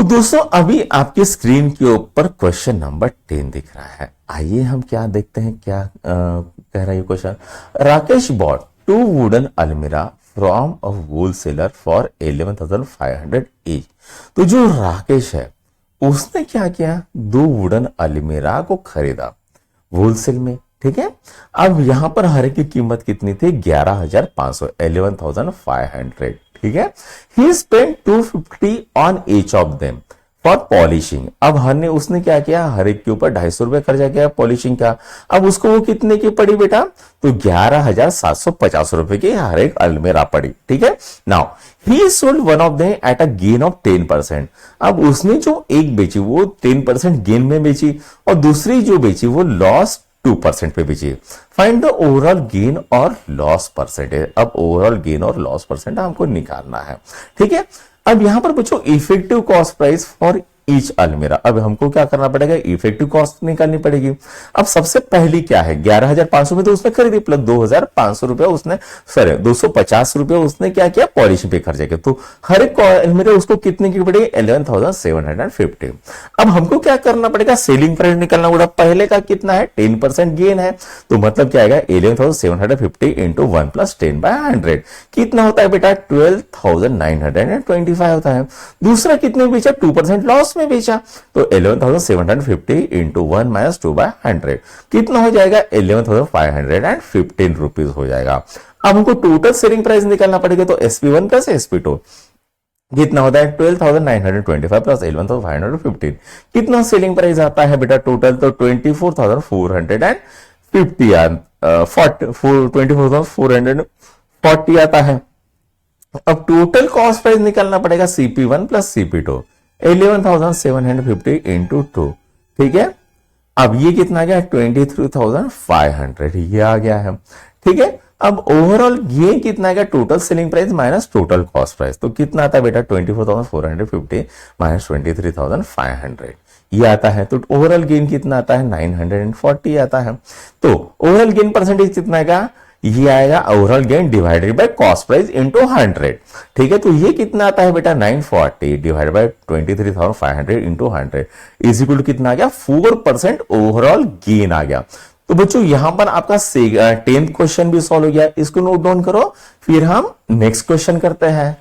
तो दोस्तों अभी आपकी स्क्रीन के ऊपर क्वेश्चन नंबर 10 दिख रहा है। आइए हम क्या देखते हैं, क्या कह रहा है ये क्वेश्चन। राकेश बॉट 2 वुडन अलमीरा from a wholesaler for 11,500 each. तो जो राकेश है उसने क्या किया, 2 वुडन अलमीरा को खरीदा होलसेल में, ठीक है। अब यहां पर हर एक की कीमत कितनी थी, 11,500, 11,500, ठीक है। He spend 250 on each of them for polishing. अब उसने क्या किया, हर एक के ऊपर 250 रुपए खर्चा किया पॉलिशिंग का। अब उसको वो कितने की पड़ी बेटा, तो 11,750 रुपए की हर एक अलमीरा पड़ी, ठीक है। Now he sold one of them at a gain of 10%। अब उसने जो एक बेची वो 10% गेन में बेची और दूसरी जो बेची वो लॉस 2% पे बेची। फाइंड द ओवरऑल गेन और लॉस परसेंटेज। अब ओवरऑल गेन और लॉस परसेंट हमको निकालना है, ठीक है। अब यहां पर बच्चों effective cost price for each अलमीरा। अब हमको क्या करना पड़ेगा, इफेक्टिव कॉस्ट निकालनी पड़ेगी। अब सबसे पहली क्या है, 11,500 में तो उसने खरीदी प्लस 2,500 रुपए उसने, सॉरी 250 रुपए उसने क्या किया, पॉलिशिंग पे खर्चा किया। तो हर एक अलमीरा उसको कितने की पड़ेगी, 11,750। अब हमको क्या करना पड़ेगा, सेलिंग प्राइस निकालना पड़ेगा। पहले का कितना है, 10% गेन है, तो मतलब क्या आएगा 11,750 इंटू 1 प्लस 10/100 कितना होता है बेटा, 12,925 होता है। दूसरा कितने बेचा, 2% लॉस में बेचा, तो 11,750 इंटू 1 माइनस 2/100 कितना हो जाएगा, 11,515 रुपीज हो जाएगा। अब हमको टोटल सेलिंग प्राइस निकालना पड़ेगा, तो SP1 प्लस SP2 कितना होता है, 12,925 प्लस 11,515 कितना सेलिंग प्राइस आता है बेटा टोटल, तो 24,440 आता है। अब टोटल कॉस्ट प्राइस निकालना पड़ेगा, CP1 प्लस CP2 11,750 इंटू 2, ठीक है। अब ये कितना आ गया, 23,500 ये आ गया है, ठीक है। अब ओवरऑल गेन कितना आएगा, total selling price minus total cost price, तो कितना आता है बेटा, 24,450 माइनस 23,500 ये आता है। तो ओवरऑल गेन कितना आता है, 940 आता है। तो ओवरऑल गेन परसेंटेज कितना आएगा, ये आएगा overall gain divided by cost price into 100, ठीक है। तो ये कितना आता है बेटा, 940 divided by 23,500 into 100 is equal to कितना आ गया, 4% ओवरऑल गेन आ गया। तो बच्चों यहां पर आपका 10th क्वेश्चन भी सॉल्व हो गया, इसको नोट डाउन करो, फिर हम नेक्स्ट क्वेश्चन करते हैं।